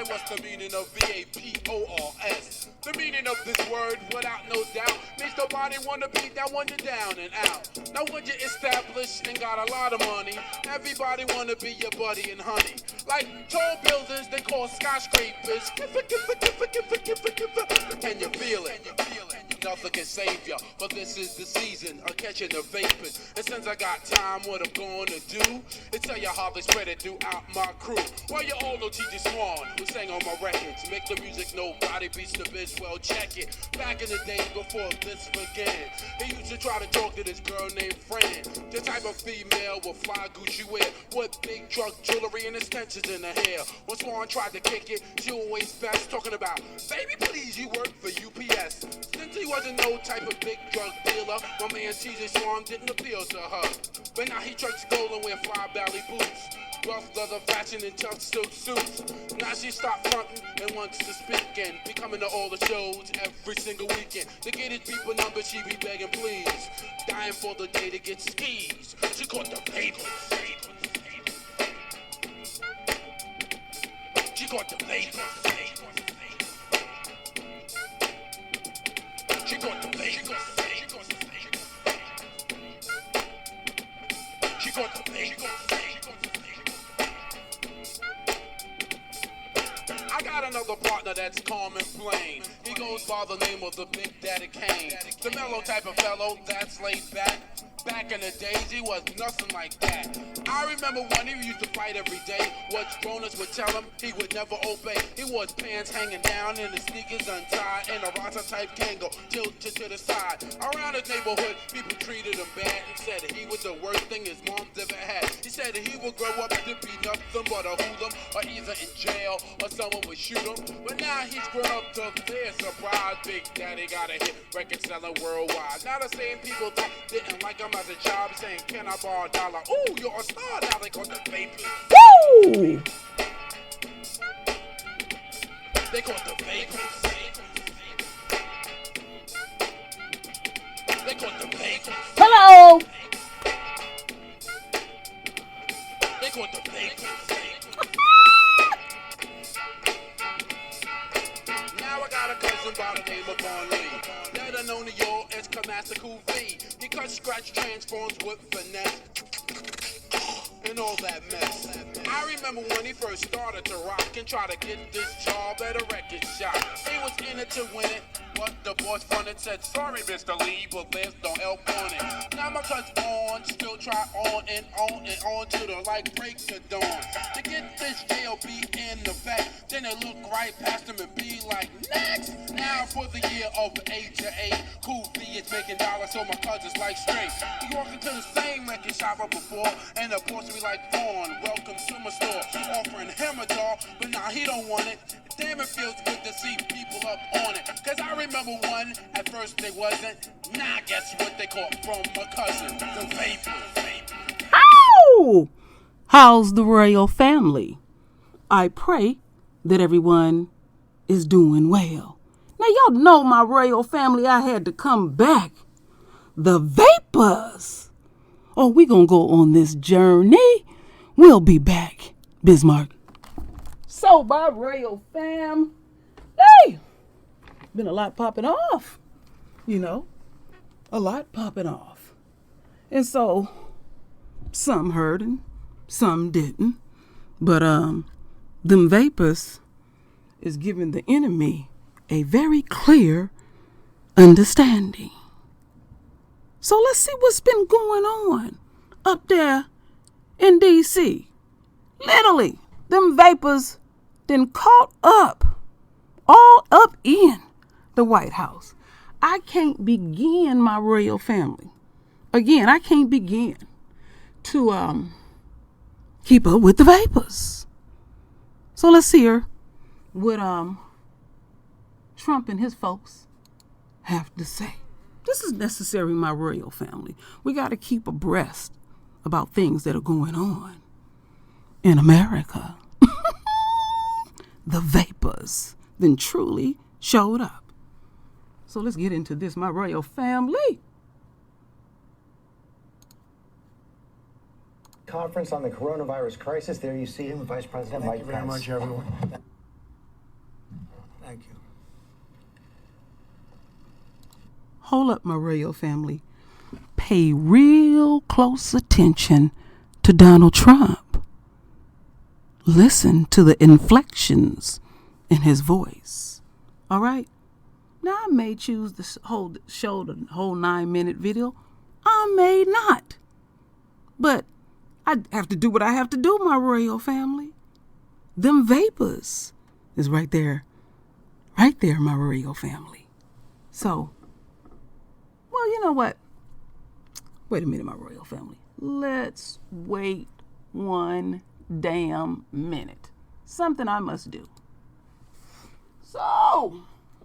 what's the meaning of VAPORS? The meaning of this word, without no doubt, makes nobody wanna be that one you down and out. Now when you're established and got a lot of money, everybody wanna be your buddy and honey. Like tall buildings they call skyscrapers. Can you feel it? Nothing can save ya, but this is the season of catching the vapors. And since I got time, what I'm gonna do is tell you how they spread it throughout my crew. Well, you all know T.J. Swan, who sang on my records. Make the music nobody beats the biz, well check it. Back in the day before this began, he used to try to talk to this girl named Fran. The type of female with fly Gucci wear, with big truck jewelry and extensions in her hair. When Swan tried to kick it, she always best talking about, baby please you work for UPS. Since he wasn't no type of big drug dealer, my man T.J. Swan didn't appeal to her. But now he trucks gold and wear fly belly boots, rough leather fashion and tough silk suits. Now she stopped fronting and wants to speak and be coming to all the shows every single weekend. To get his people number, she be begging please, dying for the day to get skis. She caught the papers. She caught the papers. She got the play. She got the play. I got another partner that's calm and plain. He goes by the name of the Big Daddy Kane. The mellow type of fellow that's laid back. Back in the days, he was nothing like that. I remember when he used to fight every day. What grown-ups would tell him, he would never obey. He wore his pants hanging down and his sneakers untied, and a Rasta-type Kango tilted to the side. Around his neighborhood, people treated him bad and said that he was the worst thing his mom's ever had. He said that he would grow up to be nothing but a hoodlum, or either in jail or someone would shoot him. But now he's grown up to their surprise. Big Daddy got a hit record selling worldwide. Now the same people that didn't like him as a job saying, can I borrow a dollar? Ooh, you're a star. Now they caught the papers. Woo! They caught the papers. They caught the papers. Hello. They caught the papers. Now I got a cousin by the name of Von Lee. Better known to y'all as Kamasa Cool V. He cuts, scratch, transforms with finesse and all that mess. I remember when he first started to rock and try to get this job at a record shop. He was in it to win it, but the boss fronted said, sorry Mr. Lee, but there's no help on it. Now my cousin on, still try on and on and on to the like break the dawn. To get this JLB in the back, then they look right past him and be like, next! Now for the year of age to 8, Cool V is making dollars, so my cousin's like straight. He walked into the same record shop up before, and the boss be like, Vaughn, welcome to my store, offering him a doll, but now he don't want it. Damn, it feels good to see people up on it. Cause I remember one, at first they wasn't. Now guess what they caught from my cousin, the vapors. How? How's the royal family? I pray that everyone is doing well. Now y'all know my royal family, I had to come back. The vapors. Oh, we gonna go on this journey. We'll be back, Bismarck. So, my royal fam, hey, been a lot popping off, a lot popping off. And so, some heard and some didn't. But, them vapors is giving the enemy a very clear understanding. So let's see what's been going on up there in D.C. Literally, them vapors then caught up, all up in the White House. I can't begin, my royal family. Again, I can't begin to keep up with the vapors. So let's hear what Trump and his folks have to say. This is necessary, my royal family. We got to keep abreast about things that are going on in America. The vapors then truly showed up. So let's get into this, my royal family. Conference on the coronavirus crisis. There you see him, Vice President Mike Pence. Thank you very much, everyone. Thank you. Hold up, my royal family. Pay real close attention to Donald Trump. Listen to the inflections in his voice. All right? Now, I may choose to show the whole 9-minute video. I may not. But I have to do what I have to do, my royal family. Them vapors is right there. Right there, my royal family. So, well, you know what? Wait a minute, my royal family. Let's wait one damn minute. Something I must do. So,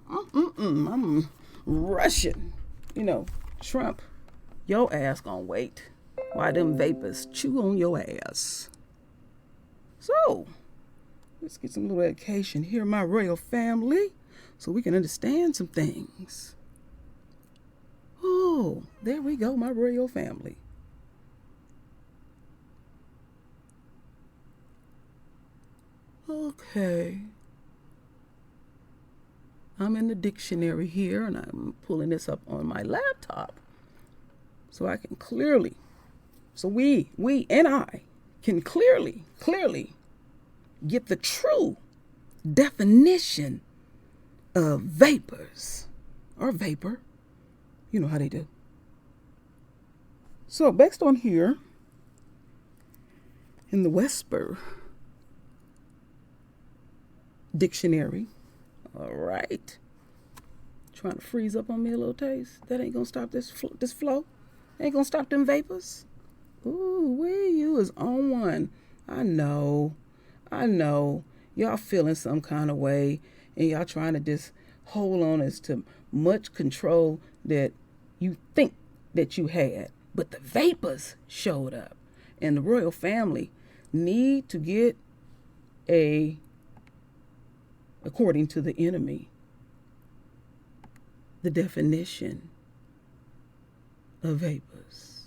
I'm rushing. You know, Trump, your ass gonna wait while them vapors chew on your ass. So, let's get some little education here, my royal family, so we can understand some things. Oh, there we go, my royal family. Okay. I'm in the dictionary here, and I'm pulling this up on my laptop so I can clearly, so we and I can clearly get the true definition of vapors or vapor. You know how they do. So based on here, in the Webster dictionary, all right, trying to freeze up on me a little taste. That ain't gonna stop this flow. Ain't gonna stop them vapors. Ooh, you is on one. I know. Y'all feeling some kind of way, and y'all trying to just hold on as to much control that you think that you had. But the vapors showed up, and the royal family need to get according to the enemy, the definition of vapors.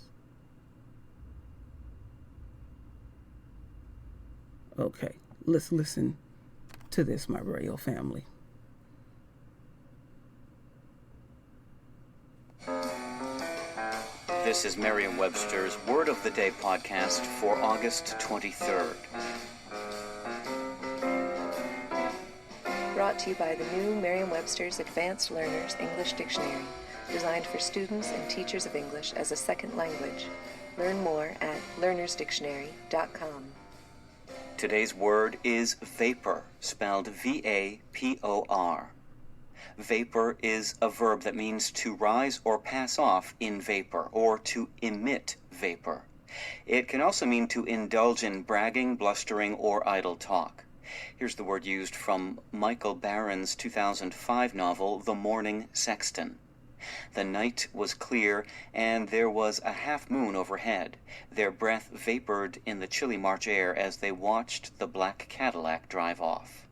Okay, let's listen to this, my royal family. This is Merriam-Webster's Word of the Day podcast for August 23rd. Brought to you by the new Merriam-Webster's Advanced Learners English Dictionary, designed for students and teachers of English as a second language. Learn more at learnersdictionary.com. Today's word is vapor, spelled V-A-P-O-R. Vapor is a verb that means to rise or pass off in vapor, or to emit vapor. It can also mean to indulge in bragging, blustering, or idle talk. Here's the word used from Michael Barron's 2005 novel, The Morning Sexton. The night was clear, and there was a half moon overhead. Their breath vapored in the chilly March air as they watched the black Cadillac drive off.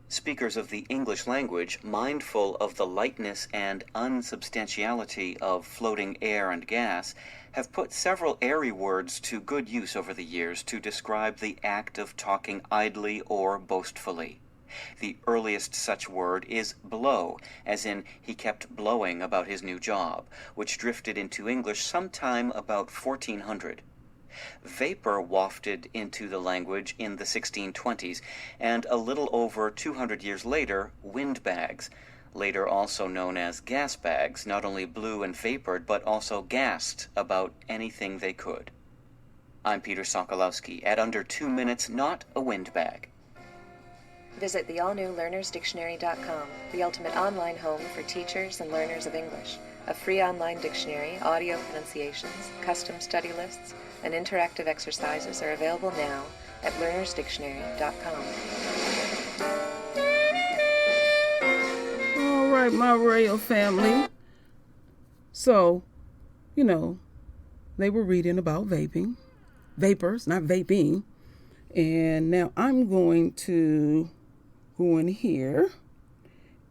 Speakers of the English language, mindful of the lightness and unsubstantiality of floating air and gas, have put several airy words to good use over the years to describe the act of talking idly or boastfully. The earliest such word is blow, as in he kept blowing about his new job, which drifted into English sometime about 1400. Vapor wafted into the language in the 1620s, and a little over 200 years later, windbags, later also known as gas bags, not only blew and vapored, but also gassed about anything they could. I'm Peter Sokolowski. At under 2 minutes, not a windbag. Visit the all-new learnersdictionary.com, the ultimate online home for teachers and learners of English. A free online dictionary, audio pronunciations, custom study lists, and interactive exercises are available now at learnersdictionary.com. All right, my royal family. So, they were reading about vapors, not vaping. And now I'm going to go in here,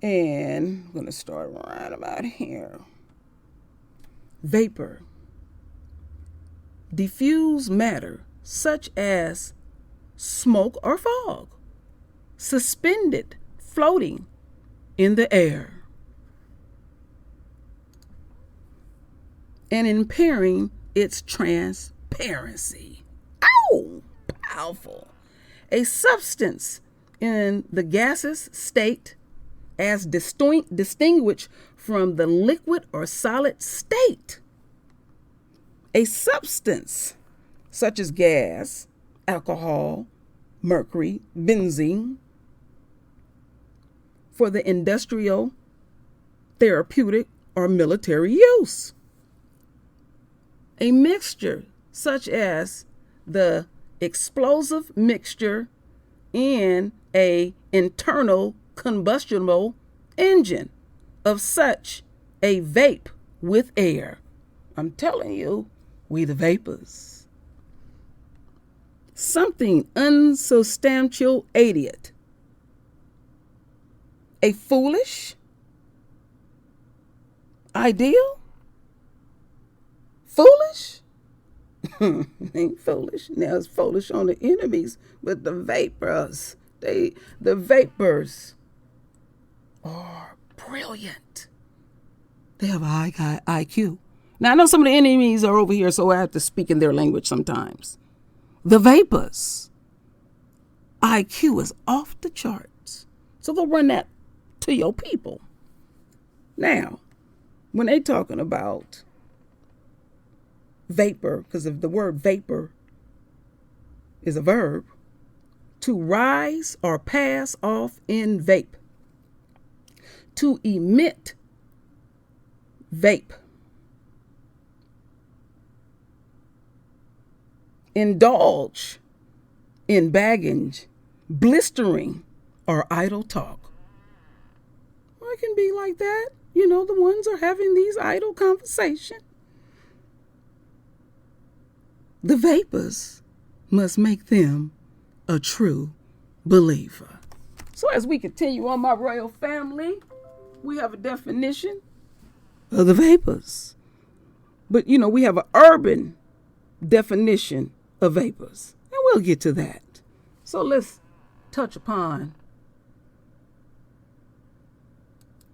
and I'm going to start right about here. Vapor. Diffuse matter such as smoke or fog, suspended floating in the air and impairing its transparency. Oh, powerful. A substance in the gaseous state as distinguished from the liquid or solid state. A substance such as gas, alcohol, mercury, benzene, for the industrial, therapeutic, or military use. A mixture such as the explosive mixture in a internal combustible engine of such a vape with air. I'm telling you, we the vapors. Something unsubstantiated. A foolish ideal? Foolish? Ain't foolish. Now it's foolish on the enemies, but the vapors, the vapors are brilliant. They have a high IQ. Now I know some of the enemies are over here, so I have to speak in their language sometimes. The vapors IQ is off the charts. So go run that to your people. Now, when they talking about vapor, because if the word vapor is a verb, to rise or pass off in vape, to emit vape, indulge in baggage, blistering, or idle talk. It can be like that. You know, the ones are having these idle conversations. The vapors must make them a true believer. So as we continue on, my royal family, we have a definition of the vapors. But, you know, we have an urban definition of vapors. And we'll get to that. So let's touch upon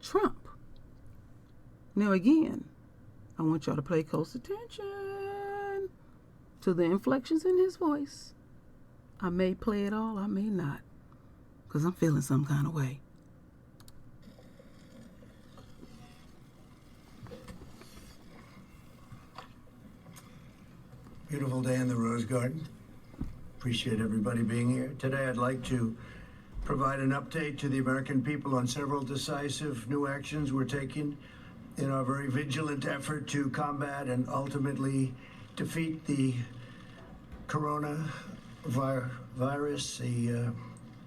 Trump. Now again, I want y'all to pay close attention to the inflections in his voice. I may play it all, I may not, because I'm feeling some kind of way. Beautiful day in the Rose Garden. Appreciate everybody being here. Today I'd like to provide an update to the American people on several decisive new actions we're taking in our very vigilant effort to combat and ultimately defeat the coronavirus.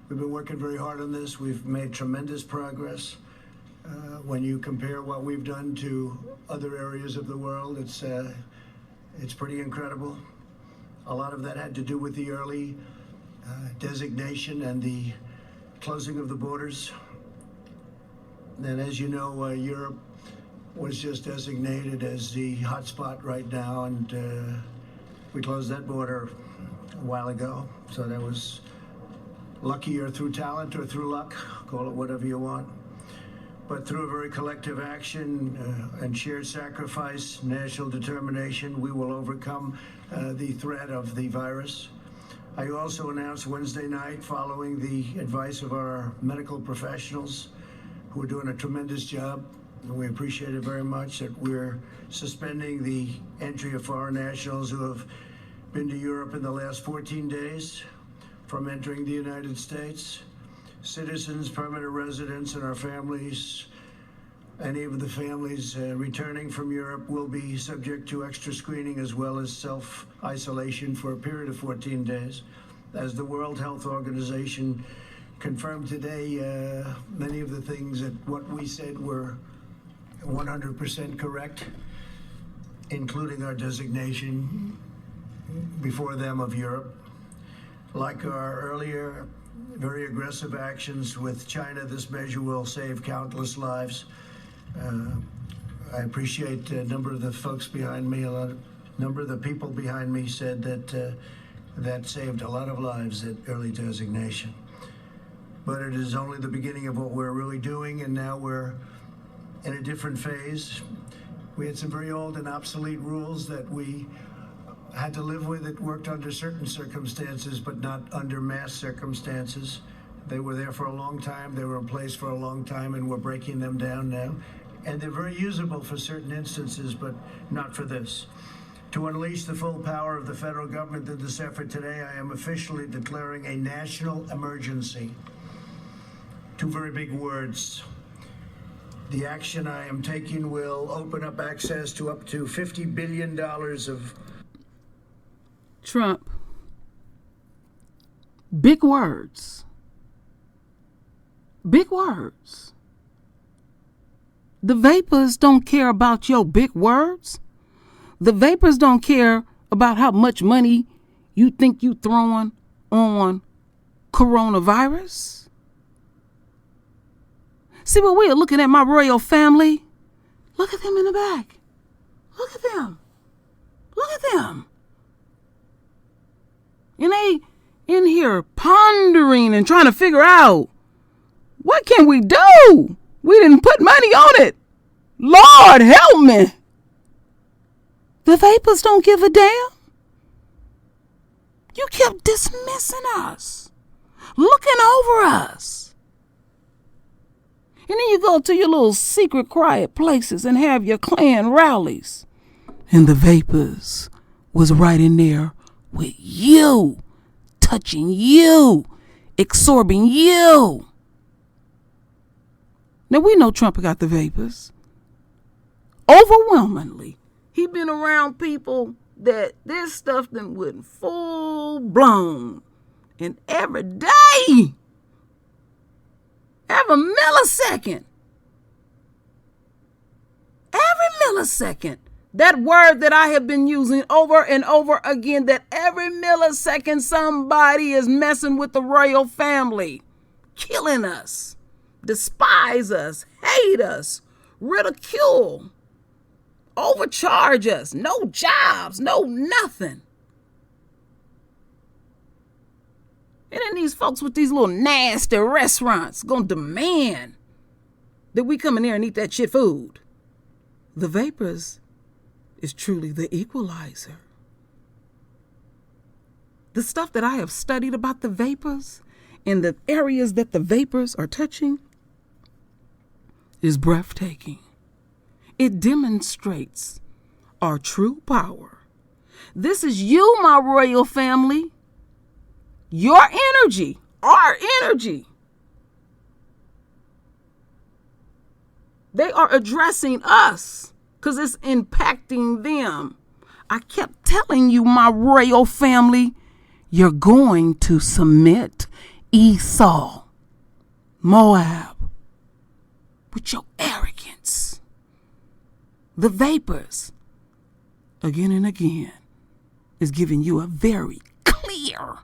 We've been working very hard on this. We've made tremendous progress. When you compare what we've done to other areas of the world, it's pretty incredible. A lot of that had to do with the early designation and the closing of the borders. And as you know, Europe was just designated as the hotspot right now, and we closed that border a while ago. So that was lucky, or through talent, or through luck, call it whatever you want. But through a very collective action and shared sacrifice, national determination, we will overcome the threat of the virus. I also announced Wednesday night, following the advice of our medical professionals, who are doing a tremendous job, and we appreciate it very much, that we're suspending the entry of foreign nationals who have been to Europe in the last 14 days from entering the United States. Citizens, permanent residents, and our families, any of the families returning from Europe, will be subject to extra screening as well as self-isolation for a period of 14 days. As the World Health Organization confirmed today, many of the things that what we said were 100% correct, including our designation before them of Europe. Like our earlier very aggressive actions with China, this measure will save countless lives. I appreciate a number of the folks behind me, number of the people behind me said that that saved a lot of lives at early designation. but it is only the beginning of what we're really doing, and now we're in a different phase. We had some very old and obsolete rules that we had to live with. It worked under certain circumstances, but not under mass circumstances. They were there for a long time, they were in place for a long time, and we're breaking them down now. And they're very usable for certain instances, but not for this. To unleash the full power of the federal government in this effort today, I am officially declaring a national emergency. Two very big words. The action I am taking will open up access to up to $50 billion of... Trump. Big words. Big words. The vapors don't care about your big words. The vapors don't care about how much money you think you throwing on coronavirus. See, but we are looking at my royal family. Look at them in the back. Look at them. Look at them. And they in here pondering and trying to figure out, what can we do? We didn't put money on it. Lord help me. The vapors don't give a damn. You kept dismissing us, looking over us. And then you go to your little secret quiet places and have your Klan rallies. And the vapors was right in there with you, touching you, absorbing you. Now we know Trump got the vapors. Overwhelmingly. He been around people that this stuff done went full blown. And every day, every millisecond, that word that I have been using over and over again, that every millisecond somebody is messing with the royal family, killing us, despise us, hate us, ridicule, overcharge us, no jobs, no nothing. And then these folks with these little nasty restaurants gonna demand that we come in there and eat that shit food. The vapors is truly the equalizer. The stuff that I have studied about the vapors and the areas that the vapors are touching is breathtaking. It demonstrates our true power. This is you, my royal family. Your energy, our energy. They are addressing us because it's impacting them. I kept telling you, my royal family, you're going to submit Esau, Moab, with your arrogance. The vapors, again and again, is giving you a very clear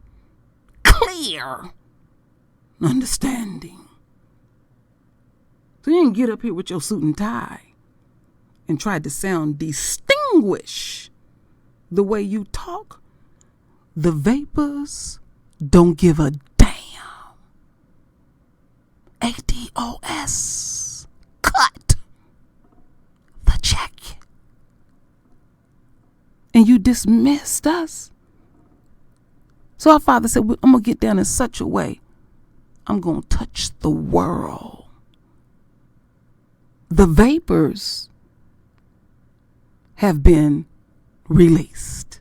understanding. So you didn't get up here with your suit and tie and try to sound distinguished the way you talk. The vapors don't give a damn. ADOS. Cut the check. And you dismissed us. So our Father said, I'm going to get down in such a way, I'm going to touch the world. The vapors have been released.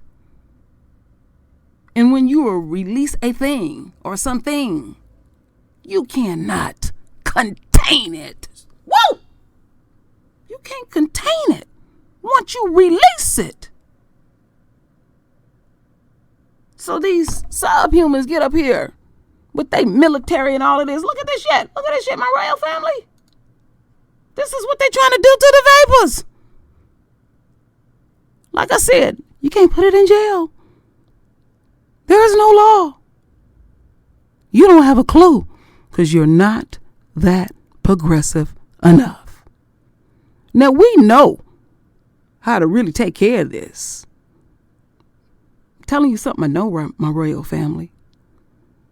And when you release a thing or something, you cannot contain it. Whoa! You can't contain it once you release it. So these subhumans get up here with their military and all of this. Look at this shit. Look at this shit, my royal family. This is what they're trying to do to the vapors. Like I said, you can't put it in jail. There is no law. You don't have a clue because you're not that progressive enough. Now we know how to really take care of this. I'm telling you something I know, my royal family.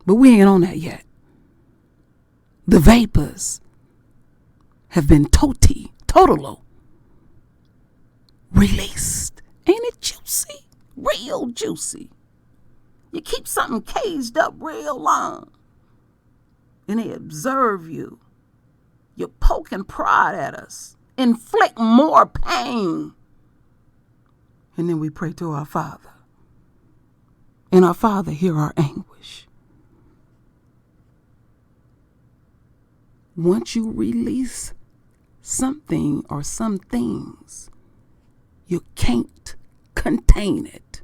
But we ain't on that yet. the vapors have been totally released. Ain't it juicy? Real juicy. You keep something caged up real long, and they observe you. You poke and prod at us, inflict more pain. And then we pray to our Father. And our Father hear our anguish. Once you release something or some things, you can't contain it.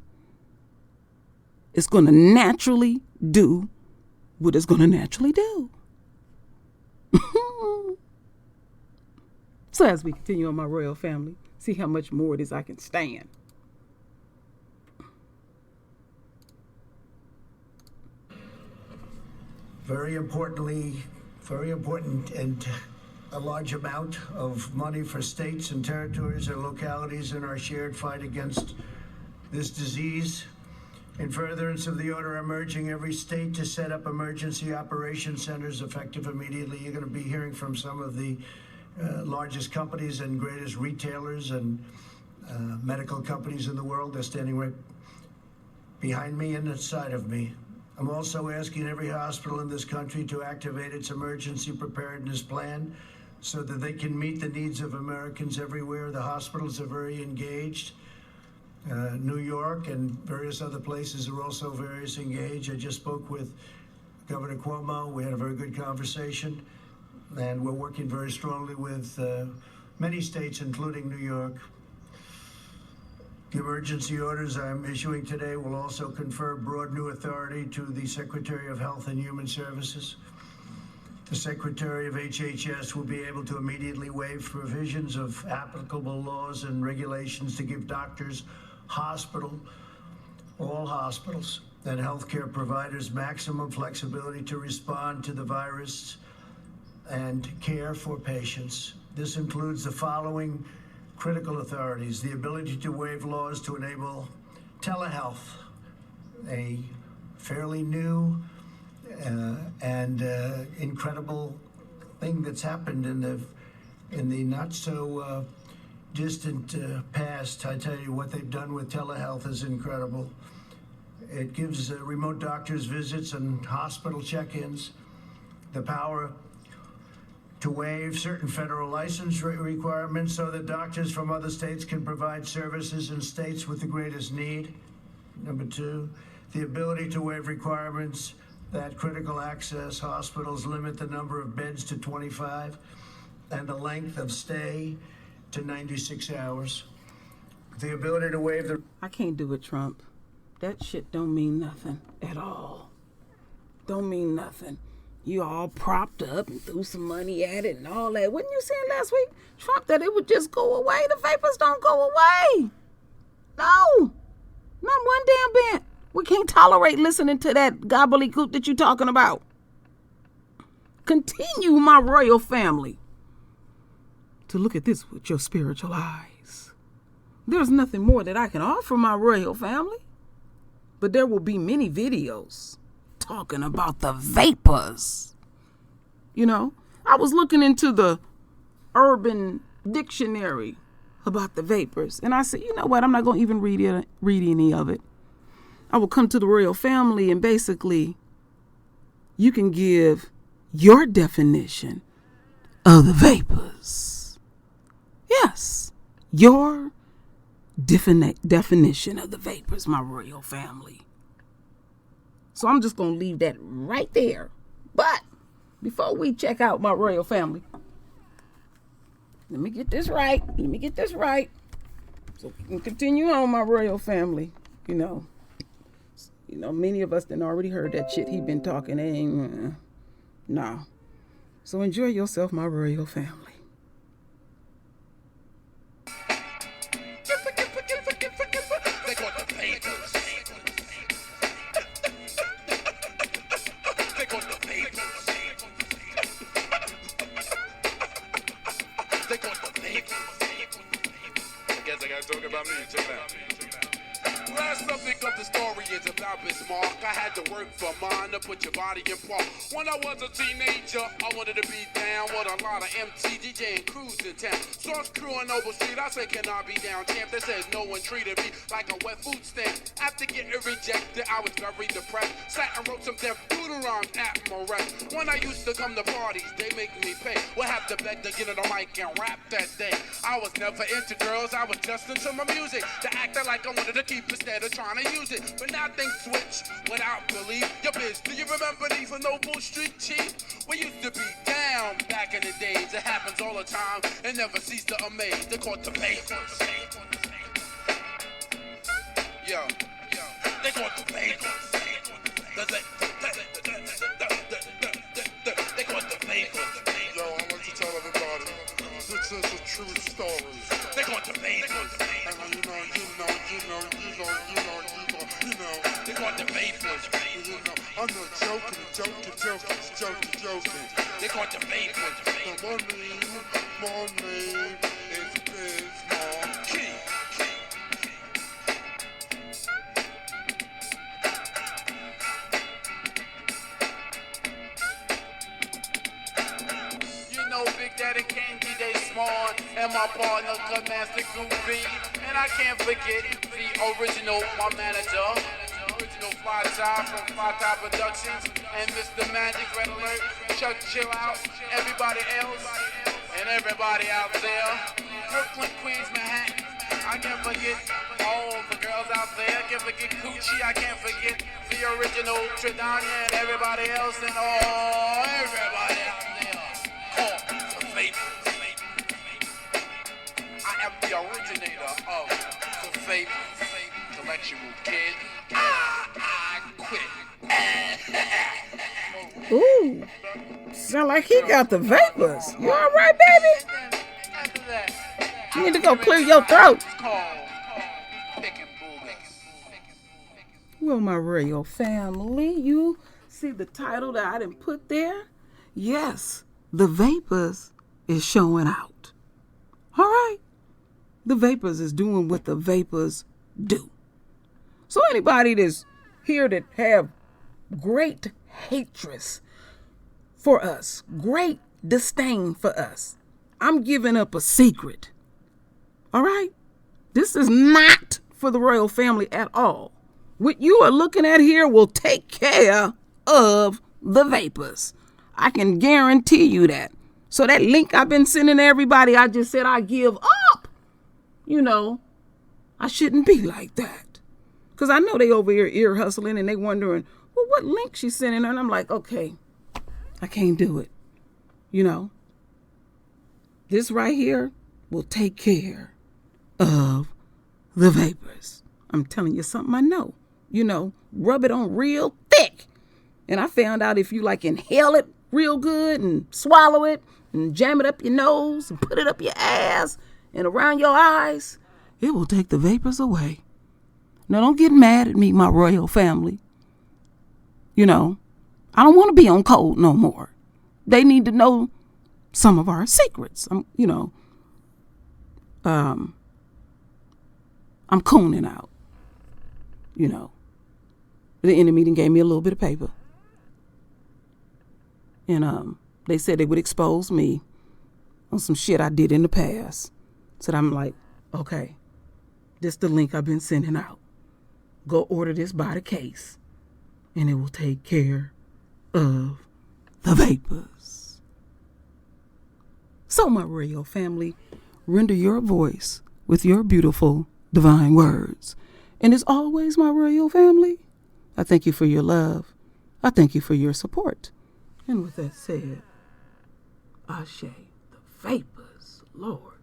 It's going to naturally do what it's going to naturally do. So as we continue on my royal family, see how much more it is I can stand. Very important, and a large amount of money for states and territories and localities in our shared fight against this disease. In furtherance of the order, I'm urging every state to set up emergency operation centers effective immediately. You're going to be hearing from some of the largest companies and greatest retailers and medical companies in the world. They're standing right behind me and inside of me. I'm also asking every hospital in this country to activate its emergency preparedness plan so that they can meet the needs of Americans everywhere. The hospitals are very engaged. New York and various other places are also very engaged. I just spoke with Governor Cuomo. We had a very good conversation, and we're working very strongly with many states, including New York. The emergency orders I'm issuing today will also confer broad new authority to the Secretary of Health and Human Services. The Secretary of HHS will be able to immediately waive provisions of applicable laws and regulations to give doctors, all hospitals, and healthcare providers maximum flexibility to respond to the virus and care for patients. This includes the following critical authorities: the ability to waive laws to enable telehealth, a fairly new and incredible thing that's happened in the not so distant past. I tell you, what they've done with telehealth is incredible. It gives remote doctors visits and hospital check-ins, the power to waive certain federal license requirements so that doctors from other states can provide services in states with the greatest need. Number two, the ability to waive requirements that critical access hospitals limit the number of beds to 25 and the length of stay to 96 hours. The ability to waive the... I can't do it, Trump. That shit don't mean nothing at all. Don't mean nothing. You all propped up and threw some money at it and all that. Wasn't you saying last week, Trump, that it would just go away? The vapors don't go away. No. Not one damn bit. We can't tolerate listening to that gobbledygook that you're talking about. Continue, my royal family, to look at this with your spiritual eyes. There's nothing more that I can offer my royal family, but there will be many videos talking about the vapors. You know, I was looking into the Urban Dictionary about the vapors, and I said, you know what, I'm not going to even read any of it. I will come to the royal family, and basically you can give your definition of the vapors. Yes, your definition of the vapors, my royal family. So I'm just going to leave that right there. But before we check out my royal family, let me get this right. So we can continue on, my royal family. You know, many of us done already heard that shit he been talking. No. So enjoy yourself, my royal family. They got the papers. They got the papers. They got the papers. I guess I gotta talk about me. Check it out. Last subject of the story is about Bismarck. I had to work for mine to put your body in park. When I was a teenager, I wanted to be down with a lot of MC, DJ, and crews in town. Source crew on Noble Street, I said, can I be down, champ? They said no one treated me like a wet food stamp. After getting rejected, I was very depressed. Sat and wrote some deaf doodle rhymes at my rest. When I used to come to parties, they make me pay. Would have to beg to get on the mic and rap that day. I was never into girls, I was just into my music. To acting like I wanted to keep instead of trying to use it. But now things switch without belief. Your biz, do you remember these on Noble Street, chief? We used to be down back in the days. It happens all the time and never cease to amaze. They caught the vapors. Yo, they caught the vapors. They caught the vapors. Yo, I like to tell everybody, this is a true story. They caught the vapors. And you know. They caught the vapors. You know, I'm not joking. They caught the vapors. My name is Bismarck. Key. You know Big Daddy Kane, DJ Small, and my partner, Master Goofy. And I can't forget the original, my manager. Original Fly Tie from Fly Tie Productions. And Mr. Magic, Red Alert, Chuck Chill Out, everybody else, and everybody out there. Brooklyn, Queens, Manhattan. I can't forget all the girls out there. I can't forget Coochie. I can't forget the original Tridania and everybody else and all everybody out there. Oh, the vapors. I am the originator of the vapors. Intellectual kid. I quit. Ooh, sound like he got the vapors. You all right, baby? After that, You need to go clear your throat. it's called Picking Boogers. Well, my royal family, you see the title that I didn't put there? Yes, the vapors is showing out. All right. The vapors is doing what the vapors do. So anybody that's here that have great hatred for us, great disdain for us, I'm giving up a secret. All right? This is not for the royal family at all. What you are looking at here will take care of the vapors. I can guarantee you that. So that link I've been sending to everybody, I just said I give up. You know, I shouldn't be like that. Because I know they over here ear hustling and they wondering, well, what link she's sending her? And I'm like, okay, I can't do it. You know, this right here will take care of the vapors. I'm telling you something I know. You know, rub it on real thick. And I found out if you like inhale it real good and swallow it and jam it up your nose and put it up your ass and around your eyes, it will take the vapors away. Now, don't get mad at me, my royal family. You know, I don't want to be on code no more. They need to know some of our secrets. I'm cooning out. You know, the enemy done gave me a little bit of paper. And they said they would expose me on some shit I did in the past. So I'm like, okay, this the link I've been sending out. Go order this by the case, and it will take care of the vapors. So, my royal family, render your voice with your beautiful divine words. And as always, my royal family, I thank you for your love. I thank you for your support. And with that said, Ashe, the vapors, Lord.